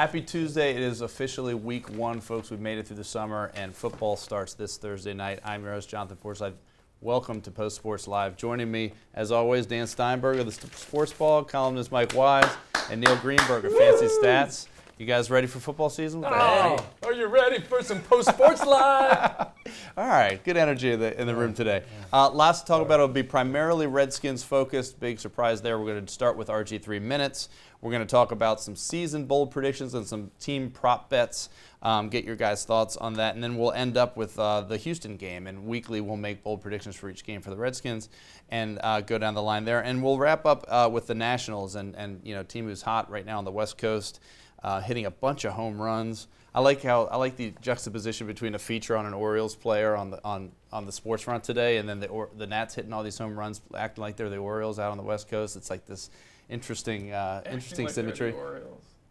Happy Tuesday. It is officially week 1, folks. We've made it through the summer, and football starts this Thursday night. I'm your host, Jonathan Forsythe. Welcome to Post Sports Live. Joining me, as always, Dan Steinberg of the Sports Ball, columnist Mike Wise, and Neil Greenberg of Fancy Stats. You guys ready for football season? Oh, are you ready for some Post Sports Live? All right, good energy in the room today. Lots to talk about. It'll be primarily Redskins focused. Big surprise there. We're going to start with RG3 minutes. We're going to talk about some season bold predictions and some team prop bets. Get your guys' thoughts on that, and then we'll end up with the Houston game. And weekly, we'll make bold predictions for each game for the Redskins and go down the line there. And we'll wrap up with the Nationals and a team who's hot right now on the West Coast, hitting a bunch of home runs. I like the juxtaposition between a feature on an Orioles player on the sports front today, and then the Nats hitting all these home runs, acting like they're the Orioles out on the West Coast. It's like this interesting symmetry.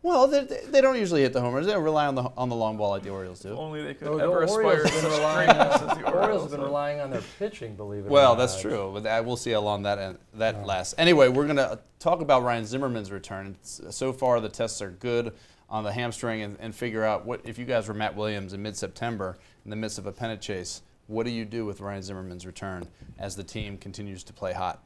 Well, they don't usually hit the homers. They don't rely on the long ball like the Orioles do. If only they could ever aspire to such greatness as the Orioles have been relying on their pitching, believe it or not. Well, that's true, but we'll see how long that lasts. Anyway, we're going to talk about Ryan Zimmerman's return. So far, the tests are good on the hamstring, and figure out what if you guys were Matt Williams in mid-September in the midst of a pennant chase, what do you do with Ryan Zimmerman's return as the team continues to play hot?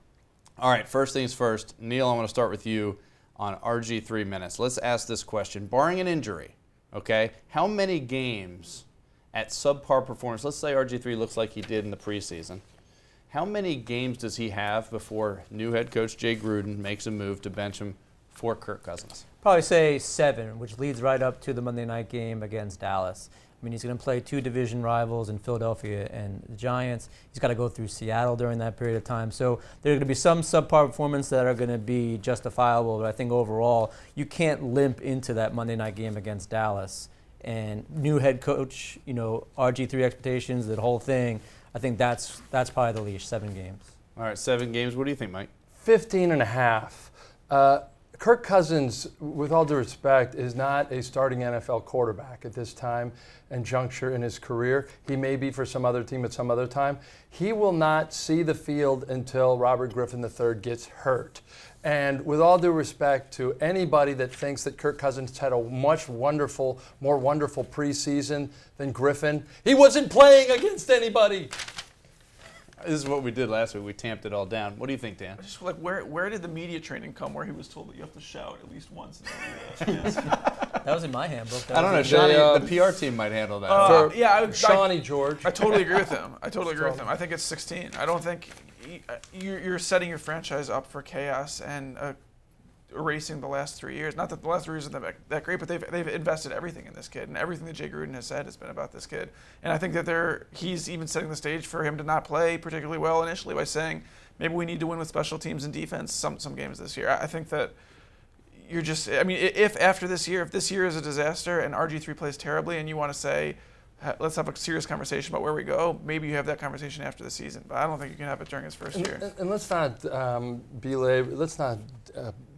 All right, first things first. Neil, I want to start with you on RG3 minutes. Let's ask this question. Barring an injury, okay, how many games at subpar performance, let's say RG3 looks like he did in the preseason, how many games does he have before new head coach Jay Gruden makes a move to bench him for Kirk Cousins? Probably say 7, which leads right up to the Monday night game against Dallas. I mean, he's going to play 2 division rivals in Philadelphia and the Giants. He's got to go through Seattle during that period of time. So there are going to be some subpar performances that are going to be justifiable, but I think overall you can't limp into that Monday night game against Dallas. And new head coach, RG3 expectations, that whole thing, I think that's probably the leash, 7 games. All right, 7 games. What do you think, Mike? 15.5. Kirk Cousins, with all due respect, is not a starting NFL quarterback at this time and juncture in his career. He may be for some other team at some other time. He will not see the field until Robert Griffin III gets hurt. And with all due respect to anybody that thinks that Kirk Cousins had a more wonderful preseason than Griffin, he wasn't playing against anybody. This is what we did last week. We tamped it all down. What do you think, Dan? Just like where did the media training come where he was told that you have to shout at least once? That was in my handbook. I don't know. Shawnee, the PR team might handle that. Shawnee George. I totally agree with him. I think it's 16. I don't think you're setting your franchise up for chaos and erasing the last 3 years. Not that the last 3 years are that great, but they've invested everything in this kid, and everything that Jay Gruden has said has been about this kid. And I think that he's even setting the stage for him to not play particularly well initially by saying maybe we need to win with special teams and defense some games this year. I think that you're just, I mean, if this year is a disaster and RG3 plays terribly and you want to say, let's have a serious conversation about where we go, maybe you have that conversation after the season. But I don't think you can have it during his first year. And let's not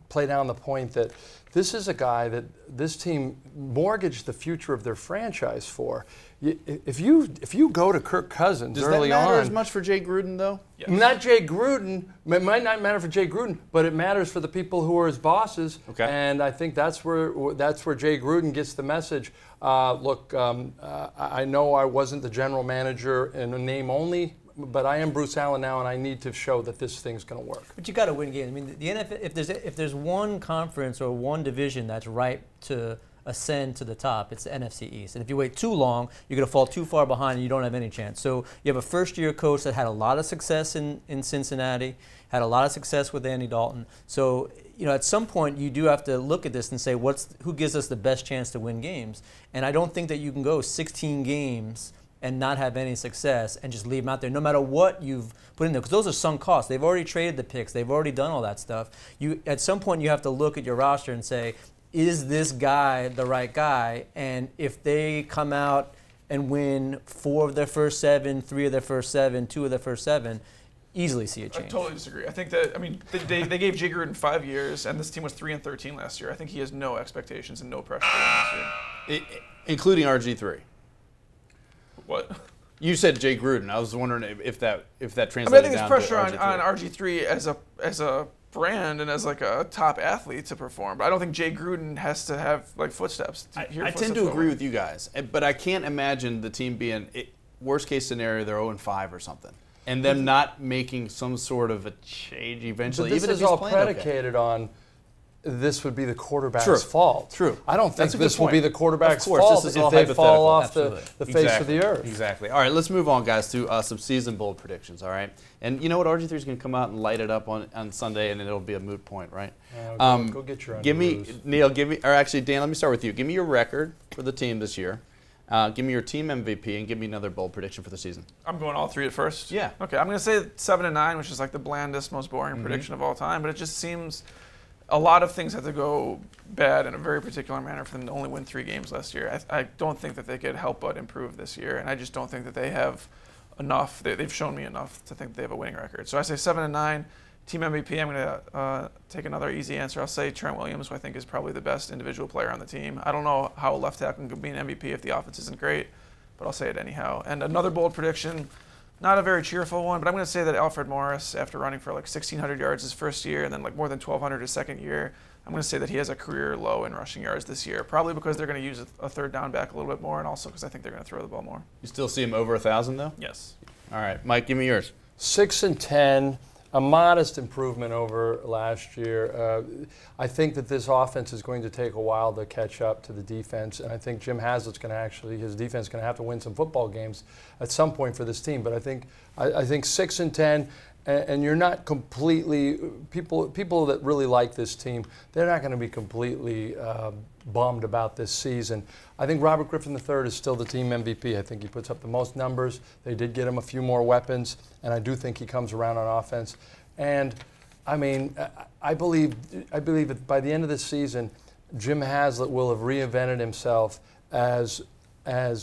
play down the point that this is a guy that this team mortgaged the future of their franchise for. If you go to Kirk Cousins early on, does that matter as much for Jay Gruden though? Yes. Not Jay Gruden. It might not matter for Jay Gruden, but it matters for the people who are his bosses. Okay. And I think that's where Jay Gruden gets the message. Look, I know I wasn't the general manager in a name only, but I am Bruce Allen now, and I need to show that this thing's going to work. But you got to win games. I mean, the NFL, if there's one conference or one division that's ripe to ascend to the top, it's the NFC East. And if you wait too long, you're going to fall too far behind, and you don't have any chance. So you have a first-year coach that had a lot of success in Cincinnati, had a lot of success with Andy Dalton. So at some point you do have to look at this and say, who gives us the best chance to win games? And I don't think that you can go 16 games and not have any success and just leave them out there, no matter what you've put in there, because those are sunk costs. They've already traded the picks. They've already done all that stuff. At some point, you have to look at your roster and say, is this guy the right guy? And if they come out and win 4 of their first 7, 3 of their first 7, 2 of their first 7, easily see a change. I totally disagree. I think that, they gave Jay Gruden 5 years, and this team was 3-13 last year. I think he has no expectations and no pressure this year. Including RG3. What? You said Jay Gruden. I was wondering if that translated down. I think there's pressure on RG3 as a brand and as like a top athlete to perform. But I don't think Jay Gruden has to have like footsteps. I tend to agree with you guys, but I can't imagine the team being worst case scenario they're 0-5 or something, and them not making some sort of a change eventually. But this even is if all he's predicated on this would be the quarterback's fault. True. I don't think this will be the quarterback's of course, fault this is all if they fall off Absolutely. the face of the earth. Exactly. All right, let's move on, guys, to some season bold predictions, all right? And you know what? RG3 is going to come out and light it up on Sunday, and it'll be a moot point, right? Go get your own Neil, or actually, Dan, let me start with you. Give me your record for the team this year. Give me your team MVP, and give me another bold prediction for the season. I'm going all three at first? Yeah. Okay, I'm going to say 7-9, which is like the blandest, most boring prediction of all time, but it just seems a lot of things have to go bad in a very particular manner for them to only win 3 games last year. I don't think that they could help but improve this year, and I just don't think that they have enough. They've shown me enough to think they have a winning record. So I say 7-9. Team MVP, I'm going to take another easy answer. I'll say Trent Williams, who I think is probably the best individual player on the team. I don't know how a left tackle can be an MVP if the offense isn't great, but I'll say it anyhow. And another bold prediction, not a very cheerful one, but I'm going to say that Alfred Morris, after running for like 1,600 yards his first year and then like more than 1,200 his second year, I'm going to say that he has a career low in rushing yards this year, probably because they're going to use a third down back a little bit more and also because I think they're going to throw the ball more. You still see him over 1,000, though? Yes. All right. Mike, give me yours. 6-10, a modest improvement over last year. I think that this offense is going to take a while to catch up to the defense, and I think Jim Haslett's going to his defense is going to have to win some football games at some point for this team. But I think 6-10, and you're not completely people that really like this team, they're not going to be completely bummed about this season. I think Robert Griffin III is still the team MVP. I think he puts up the most numbers. They did get him a few more weapons, and I do think he comes around on offense. And I mean, I believe that by the end of this season, Jim Haslett will have reinvented himself as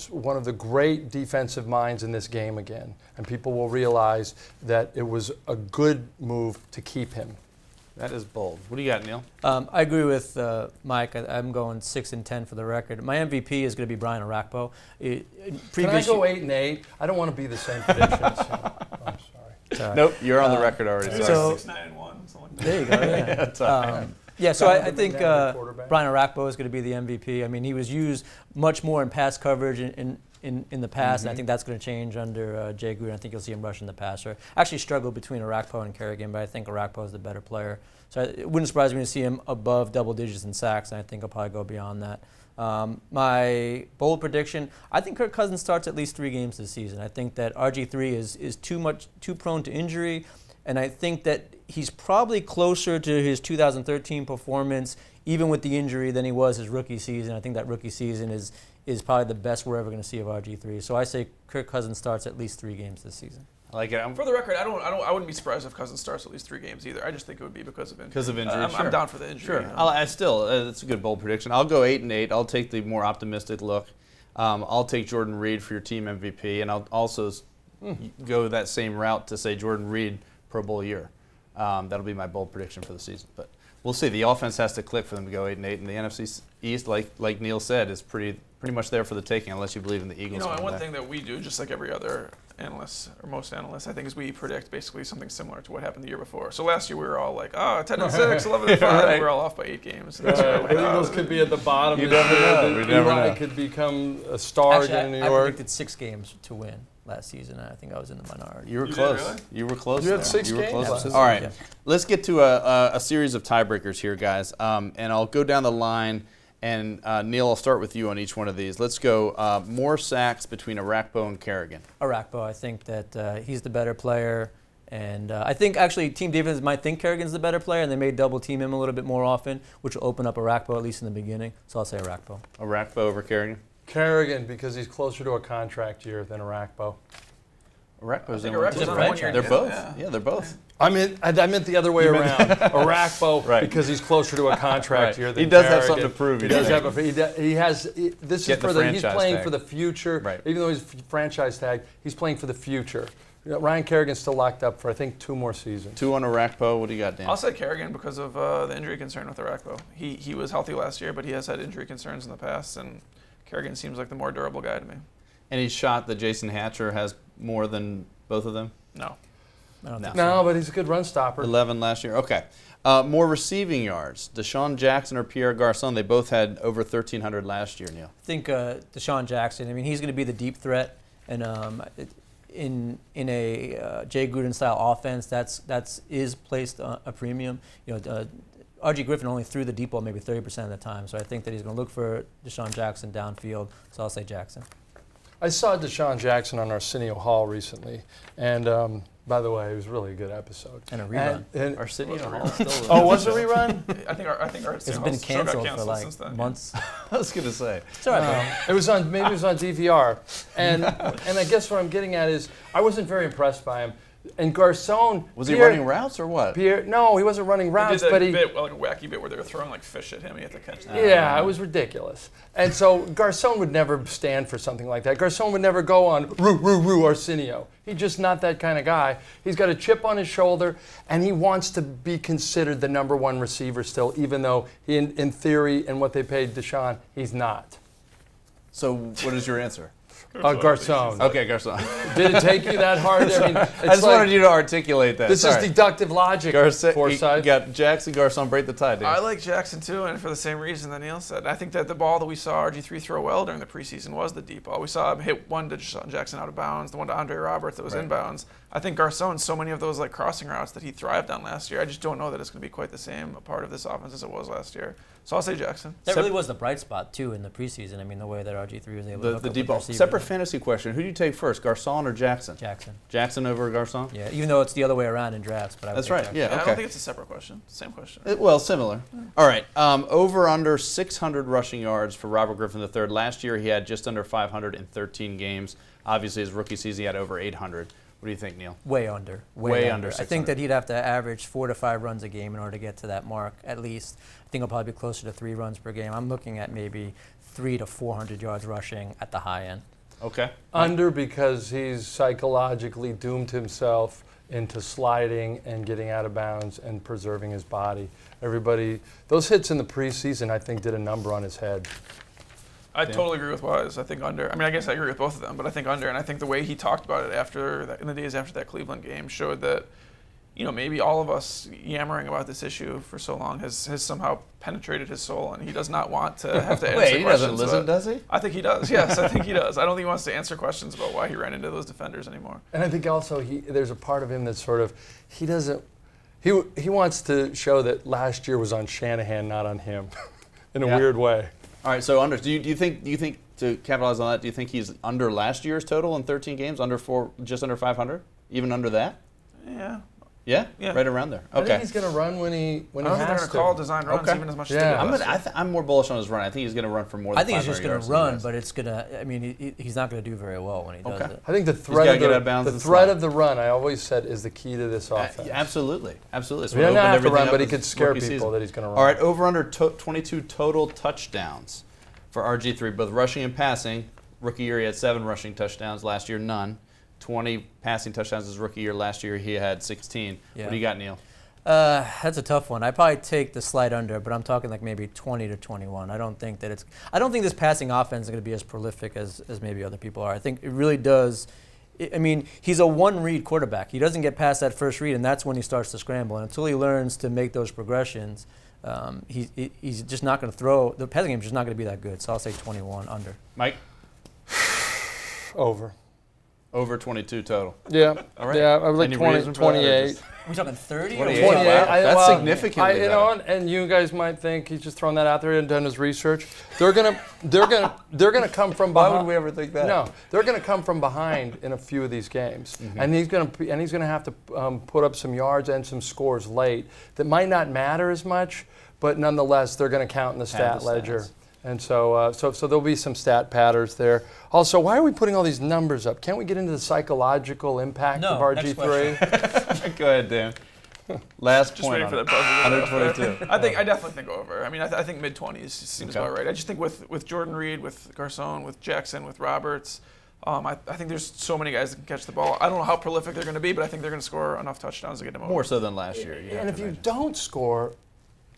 one of the great defensive minds in this game again, and people will realize that it was a good move to keep him. That is bold. What do you got, Neil? I agree with Mike. I'm going 6-10 for the record. My MVP is going to be Brian Arakpo. Can I go 8-8? I don't want to be the same predictions. I'm sorry. Nope, you're on the record already. So 6-9-1. There you go. Yeah. So I think Brian Arakpo is going to be the MVP. I mean, he was used much more in pass coverage in the past, and I think that's going to change under Jay Gruden. I think you'll see him rushing the passer. I actually struggle between Arakpo and Kerrigan, but I think Arakpo is the better player. So it wouldn't surprise me to see him above double digits in sacks, and I think he'll probably go beyond that. My bold prediction, I think Kirk Cousins starts at least 3 games this season. I think that RG3 is too prone to injury, and I think that he's probably closer to his 2013 performance, even with the injury, than he was his rookie season. I think that rookie season is probably the best we're ever going to see of RG3. So I say Kirk Cousins starts at least 3 games this season. I like it. For the record, I wouldn't be surprised if Cousins starts at least 3 games either. I just think it would be because of injury. Because of injury, I'm down for the injury. Sure. It's a good bold prediction. I'll go 8-8. I'll take the more optimistic look. I'll take Jordan Reed for your team MVP, and I'll also go that same route to say Jordan Reed Pro Bowl year. That'll be my bold prediction for the season. But we'll see. The offense has to click for them to go 8-8, and the NFC East, like Neil said, is pretty much there for the taking, unless you believe in the Eagles. You know, and one thing that we do, just like every other analyst or most analysts, I think, is we predict basically something similar to what happened the year before. So last year we were all like, 10-6, 11-5. Right. We were all off by 8 games. And the Eagles could be at the bottom. You never know. We never know. Could become a star in New York. I predicted 6 games to win last season, and I think I was in the minority. You were close. Really? You were close. You had 6 You were games. close. All right, let's get to a series of tiebreakers here, guys. And I'll go down the line. And Neil, I'll start with you on each one of these. Let's go more sacks between Arakpo and Kerrigan. Arakpo, I think that he's the better player. And I think actually team defense might think Kerrigan's the better player, and they may double team him a little bit more often, which will open up Arakpo, at least in the beginning. So I'll say Arakpo. Arakpo over Kerrigan? Kerrigan, because he's closer to a contract year than Arakpo. Arakpo's in franchise. They're both. Yeah, they're both. I meant the other way around. Arakpo, because he's closer to a contract year than He does Kerrigan. have something to prove. He does have this is for he's playing for the future. Right. Even though he's franchise tag, he's playing for the future. Ryan Kerrigan's still locked up for, I think, 2 more seasons. 2 on Arakpo. What do you got, Dan? I'll say Kerrigan because of the injury concern with Arakpo. He was healthy last year, but he has had injury concerns in the past, and Kerrigan seems like the more durable guy to me. Any shot that Jason Hatcher has more than both of them? No. I don't think No, but he's a good run stopper. 11 last year. Okay. More receiving yards. Deshaun Jackson or Pierre Garçon, they both had over 1,300 last year, Neil. I think Deshaun Jackson, I mean, he's going to be the deep threat. And in a Jay Gruden-style offense, that's placed a premium. You know, R.G. Griffin only threw the deep ball maybe 30% of the time. So I think that he's going to look for Deshaun Jackson downfield. So I'll say Jackson. I saw Deshaun Jackson on Arsenio Hall recently, and by the way, it was really a good episode. And a rerun. And Arsenio Hall still. oh, was it a rerun? I think Arsenio It's been Hall's show got canceled for canceled like since then, months. I was going to say. It's all right, It was on, maybe it was on DVR, and I guess what I'm getting at is I wasn't very impressed by him. And Garçon Was he running routes or what? No, he wasn't running routes, He did but that he. bit, like a wacky bit where they were throwing like fish at him. He had to catch that. Yeah, it was ridiculous. And so Garçon would never stand for something like that. Garçon would never go on roo Arsenio. He's just not that kind of guy. He's got a chip on his shoulder, and he wants to be considered the #1 receiver still, even though he, in theory and what they paid Deshaun, he's not. So what is your answer? Garçon. Okay, Garçon. Did it take you that hard? I mean, I just wanted you to articulate that. This Sorry. is deductive logic, Forsythe. You got Jackson, Garçon, break the tie, dude. I like Jackson too, and for the same reason that Neil said. I think that the ball that we saw RG3 throw well during the preseason was the deep ball. We saw him hit one to Deshaun Jackson out of bounds, the one to Andre Roberts that was inbounds. I think Garçon, so many of those like crossing routes that he thrived on last year, I just don't know that it's going to be quite the same a part of this offense as it was last year. So I'll say Jackson. That really was the bright spot, too, in the preseason. I mean, the way that RG3 was able to hook the up deep with ball. receivers. Separate fantasy question. Who do you take first, Garçon or Jackson? Jackson. Jackson over Garçon? Yeah, even though it's the other way around in drafts. But I would That's take right, Jackson. yeah. I Okay. don't think it's a separate question. Same question. Well, similar. All right. Over under 600 rushing yards for Robert Griffin III. Last year he had just under 500 in 13 games. Obviously his rookie season he had over 800. What do you think, Neil? Way under. Way under I 600. think that he'd have to average 4 to 5 runs a game in order to get to that mark, at least. I think he'll probably be closer to 3 runs per game. I'm looking at maybe 300 to 400 yards rushing at the high end. Okay. Under because he's psychologically doomed himself into sliding and getting out of bounds and preserving his body. Everybody, those hits in the preseason, I think, did a number on his head. I totally agree with Wise. I think under. I mean, I guess I agree with both of them, but I think under. And I think the way he talked about it after that, in the days after that Cleveland game showed that, you know, maybe all of us yammering about this issue for so long has somehow penetrated his soul, and he does not want to have to answer Wait, he questions. doesn't listen, does he? I think he does. Yes, I think he does. I don't think he wants to answer questions about why he ran into those defenders anymore. And I think also there's a part of him that's sort of, he wants to show that last year was on Shanahan, not on him, in a weird way. All right, so under. Do you think to capitalize on that? Do you think he's under last year's total in 13 games, just under 500, even under that? Yeah. Yeah, Yeah. right around there. I think Okay. he's going to run when he I don't think they're has going to. to call design runs Okay. even as much Yeah. as they did. I'm more bullish on his run. I think he's going to run for more than I think 500 he's just going yards to than he run, does. but it's going to, I mean, he's not going to do very well when he does Okay. it. I think the gotta threat get out of bounds the and threat slide. of the run, I always said, is the key to this offense. Absolutely. Absolutely. So He doesn't opened have to everything run, up but he this could scare rookie people season. that he's going to run. All right, over under 22 total touchdowns for RG3, both rushing and passing. Rookie year he had 7 rushing touchdowns. Last year, none. 20 passing touchdowns his rookie year. Last year he had 16. Yeah. What do you got, Neil? That's a tough one. I'd probably take the slight under, but I'm talking like maybe 20 to 21. I don't think this passing offense is going to be as prolific as maybe other people are. I think it really does. I mean, he's a one-read quarterback. He doesn't get past that first read, and that's when he starts to scramble. And until he learns to make those progressions, he's just not going to throw. The passing game is just not going to be that good. So I'll say 21 under. Mike? Over. Over 22 total. Yeah. All right. Yeah, I would like Any 20, reason for that, or 28. just- Are we talking 30 or 28? 28. Wow, that's significantly you know, better. and you guys might think he's just throwing that out there and done his research. They're gonna come from behind. Why would we ever think that? No, they're gonna come from behind in a few of these games, and he's gonna have to put up some yards and some scores late that might not matter as much, but nonetheless they're gonna count in the stat the ledger. stats. And so there'll be some stat patterns there. Also, why are we putting all these numbers up? Can't we get into the psychological impact No, of RG3? next question. Go ahead, Dan. Last Just point waiting on for it. that buzzer. Under 22. I definitely think over. I mean, I think mid-20s seems Okay. about right. I just think with Jordan Reed, with Garçon, with Jackson, with Roberts, I think there's so many guys that can catch the ball. I don't know how prolific they're going to be, but I think they're going to score enough touchdowns to get them over. More so than last year. you have And to if you imagine. don't score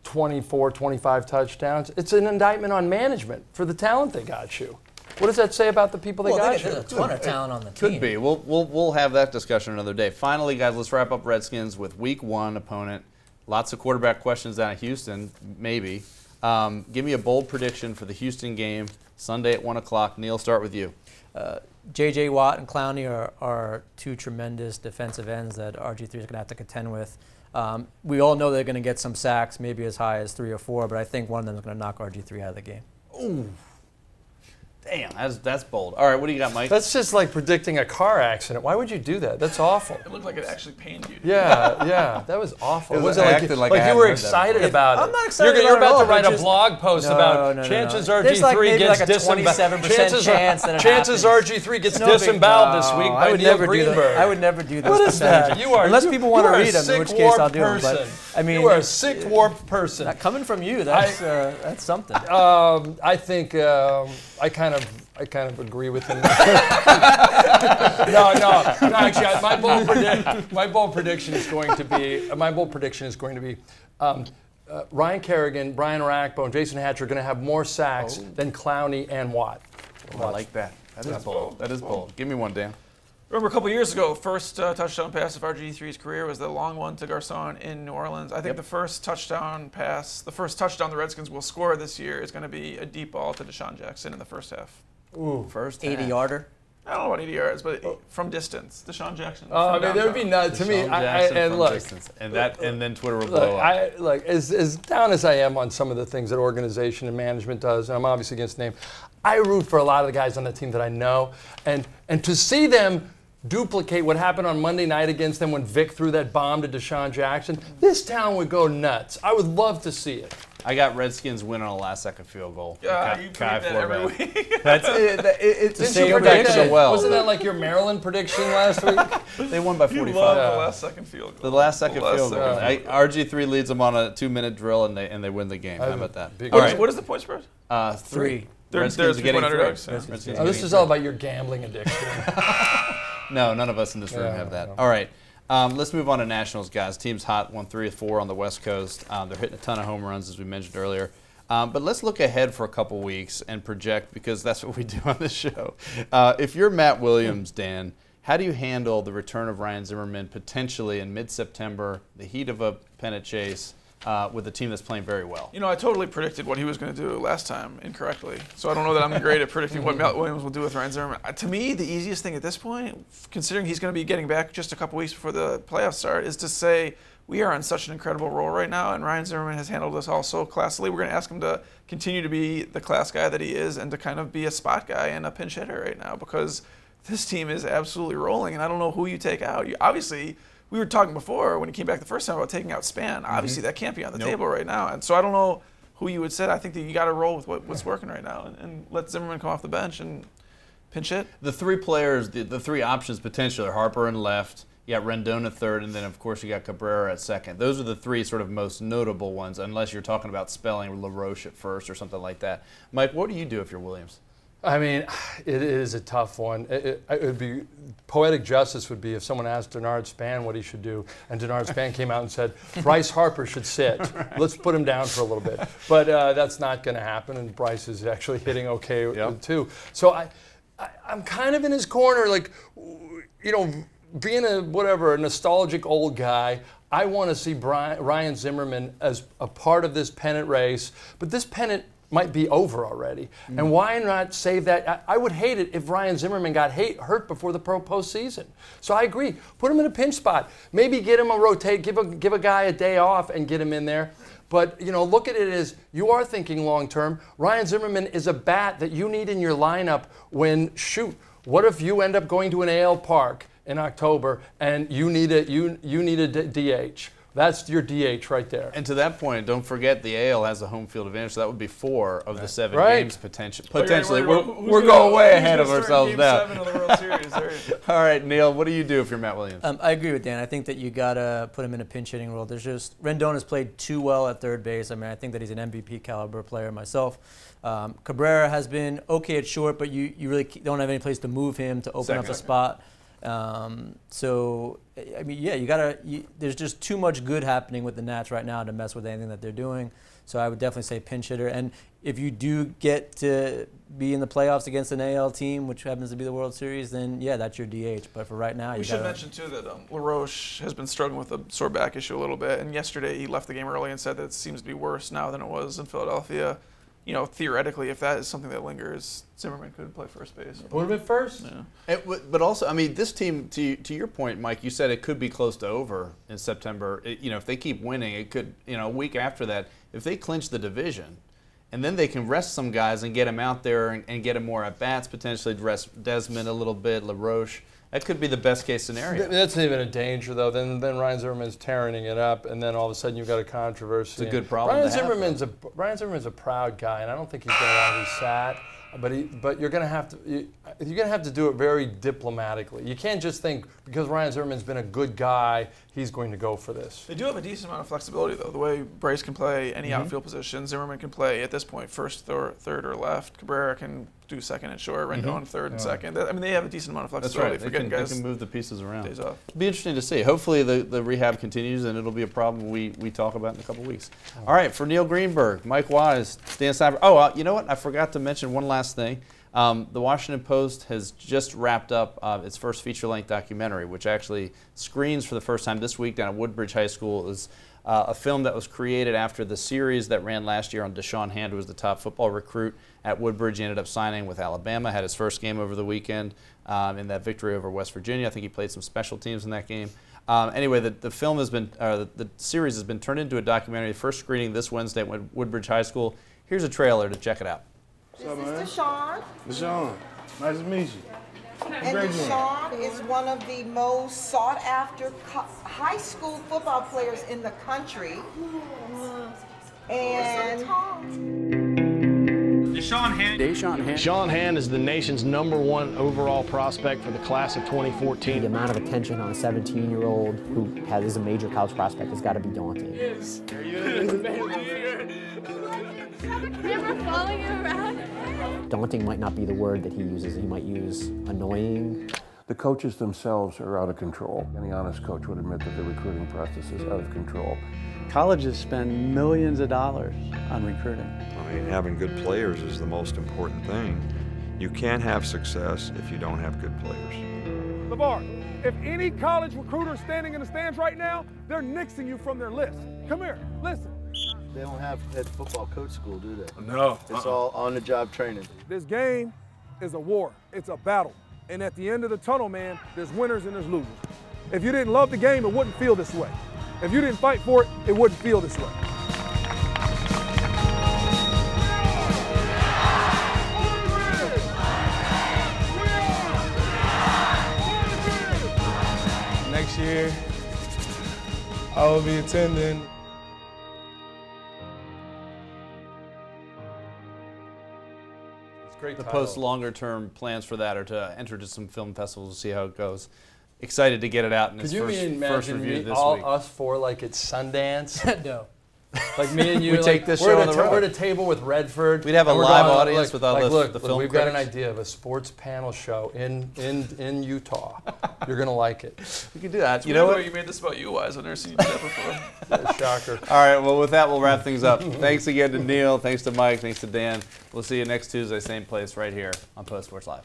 24, 25 touchdowns, it's an indictment on management for the talent they got you. what does that say about the people they got you? There's a ton of talent on the team. Could be. We'll have that discussion another day. Finally, guys, let's wrap up Redskins with Week 1 opponent. Lots of quarterback questions down at Houston, maybe. Give me a bold prediction for the Houston game Sunday at 1 o'clock. Neil, start with you. J.J. Watt and Clowney are two tremendous defensive ends that RG3 is going to have to contend with. We all know they're going to get some sacks, maybe as high as 3 or 4, but I think one of them is going to knock RG3 out of the game. Ooh. Damn, that's bold. All right, what do you got, Mike? That's just like predicting a car accident. Why would you do that? That's awful. It looked like it actually pained you. Yeah, that was awful. It was like you were excited about it. I'm not excited You're about it about at to write all, a blog post about chances RG3 gets disemboweled. Chances RG3 gets disemboweled this week by Neil Greenberg. I would never do this. What is that? Unless people want to read them, in which case I'll do them. But I mean, you are a sick, warped person. Coming from you, that's something. I think I kind of agree with him. No. Actually, my bold prediction is going to be Ryan Kerrigan, Brian Rackbone, Jason Hatcher are going to have more sacks than Clowney and Watt. I like that. That is bold. That is bold. Give me one, Dan. Remember a couple years ago, first touchdown pass of RG3's career was the long one to Garcon in New Orleans. I think the first touchdown the Redskins will score this year is going to be a deep ball to Deshaun Jackson in the first half. Ooh, first 80-yarder. I don't know about 80 yards, but from distance, Deshaun Jackson. I mean, that would be nuts to me. And look, and then Twitter would blow up. As down as I am on some of the things that organization and management does, and I'm obviously against the name, I root for a lot of the guys on the team that I know, and to see them duplicate what happened on Monday night against them when Vic threw that bomb to Deshaun Jackson, this town would go nuts. I would love to see it. I got Redskins win on a last-second field goal. Yeah, you predict that every week. It's the same prediction. so well. Wasn't that like your Maryland prediction last week? They won by 45. You love the last-second field goal. The last-second field goal. RG3 leads them on a 2-minute drill, and they win the game. How about that? All right. What is the point spread? 3. Redskins are getting 3. This is all about your gambling addiction. No, none of us in this room have that. All right. Let's move on to Nationals, guys. Team's hot, won 3-4 on the West Coast. They're hitting a ton of home runs, as we mentioned earlier. But let's look ahead for a couple weeks and project, because that's what we do on this show. If you're Matt Williams, Dan, how do you handle the return of Ryan Zimmerman potentially in mid-September, the heat of a pennant chase, with a team that's playing very well? You know, I totally predicted what he was going to do last time incorrectly. So I don't know that I'm great at predicting what Matt Williams will do with Ryan Zimmerman. To me, the easiest thing at this point, considering he's going to be getting back just a couple weeks before the playoffs start, is to say we are on such an incredible roll right now, and Ryan Zimmerman has handled us all so classily. We're going to ask him to continue to be the class guy that he is and to kind of be a spot guy and a pinch hitter right now, because this team is absolutely rolling, and I don't know who you take out. Obviously, we were talking before when he came back the first time about taking out Span. Obviously, that can't be on the table right now. And so I don't know who you would say. I think that you got to roll with what's working right now and let Zimmerman come off the bench and pinch hit. The three players, the three options potentially are Harper in left, you got Rendon at third, and then, of course, you got Cabrera at second. Those are the three sort of most notable ones, unless you're talking about spelling LaRoche at first or something like that. Mike, what do you do if you're Williams? I mean, it is a tough one. It would be poetic justice would be if someone asked Denard Span what he should do, and Denard Span came out and said Bryce Harper should sit. Right. Let's put him down for a little bit. But that's not going to happen, and Bryce is actually hitting okay too. So I'm kind of in his corner, like, you know, being a nostalgic old guy. I want to see Ryan Zimmerman as a part of this pennant race, but this pennant might be over already. And why not save that? I would hate it if Ryan Zimmerman got hurt before the postseason. So I agree. Put him in a pinch spot. Maybe get him a rotate, give a guy a day off and get him in there. But, you know, look at it as you are thinking long term. Ryan Zimmerman is a bat that you need in your lineup when, what if you end up going to an AL park in October and you need a DH? That's your DH right there. And to that point, don't forget the AL has a home field advantage, so that would be 4 of the 7 games potentially. We're going way ahead of ourselves now. 7 of the World Series. All right, Neil, what do you do if you're Matt Williams? I agree with Dan. I think that you got to put him in a pinch hitting role. Rendon has played too well at third base. I mean, I think that he's an MVP caliber player myself. Cabrera has been okay at short, but you really don't have any place to move him to open up a spot. So, I mean, yeah, there's just too much good happening with the Nats right now to mess with anything that they're doing. So I would definitely say pinch hitter. And if you do get to be in the playoffs against an AL team, which happens to be the World Series, then yeah, that's your DH. But for right now, we should mention too that LaRoche has been struggling with a sore back issue a little bit. And yesterday he left the game early and said that it seems to be worse now than it was in Philadelphia. You know, theoretically, if that is something that lingers, Zimmerman could play first base. Put him at first? Yeah. But also, I mean, this team, to your point, Mike, you said it could be close to over in September. You know, if they keep winning, it could, you know, a week after that, if they clinch the division, and then they can rest some guys and get them out there and get them more at-bats, potentially rest Desmond a little bit, LaRoche. That could be the best-case scenario. That's even a danger, though. Then Ryan Zimmerman's tearing it up, and then all of a sudden you've got a controversy. It's a good problem Ryan Zimmerman's a proud guy, and I don't think he's going to want to be sat. But you're going to have to do it very diplomatically. You can't just think because Ryan Zimmerman's been a good guy, he's going to go for this. They do have a decent amount of flexibility, though. The way Bryce can play any outfield position, Zimmerman can play at this point first or third or left. Cabrera can do second and short, Rendon third and second. I mean, they have a decent amount of flexibility. That's right. They can move the pieces around. Days off. It'll be interesting to see. Hopefully the rehab continues, and it'll be a problem we talk about in a couple weeks. All right, for Neil Greenberg, Mike Wise, Dan Steinberg. Oh, you know what? I forgot to mention one last thing. The Washington Post has just wrapped up its first feature-length documentary, which actually screens for the first time this week down at Woodbridge High School. It was a film that was created after the series that ran last year on Deshaun Hand, who was the top football recruit at Woodbridge. He ended up signing with Alabama, had his first game over the weekend in that victory over West Virginia. I think he played some special teams in that game. Anyway, the film has been, the series has been turned into a documentary. The first screening this Wednesday at Woodbridge High School. Here's a trailer to check it out. This is Deshaun. Deshaun, nice to meet you. And Deshaun is one of the most sought-after high school football players in the country. And Deshaun Hand is the nation's #1 overall prospect for the class of 2014. The amount of attention on a 17-year-old who is a major college prospect has got to be daunting. Camera following you around? Daunting might not be the word that he uses. He might use annoying. The coaches themselves are out of control. Any honest coach would admit that the recruiting process is out of control. Colleges spend millions of dollars on recruiting. I mean, having good players is the most important thing. You can't have success if you don't have good players. LeVar, if any college recruiter is standing in the stands right now, they're nixing you from their list. Come here, listen. They don't have head football coach school, do they? No. It's all on-the-job training. This game is a war. It's a battle. And at the end of the tunnel, man, there's winners and there's losers. If you didn't love the game, it wouldn't feel this way. If you didn't fight for it, it wouldn't feel this way. Next year, I will be attending. The Post's longer-term plans for that are to enter to some film festivals to see how it goes. Excited to get it out in its first review this week. Us four like it's Sundance? No. Like me and you, we take this show on the road. We're at a table with Redford. We'd have a live audience with all the film we've critics. got an idea of a sports panel show in Utah. You're gonna like it. We can do that. You know what? You made this about you, Wise. I've never seen you do that before. Shocker. All right. Well, with that, we'll wrap things up. Thanks again to Neil. Thanks to Mike. Thanks to Dan. We'll see you next Tuesday, same place, right here on Post Sports Live.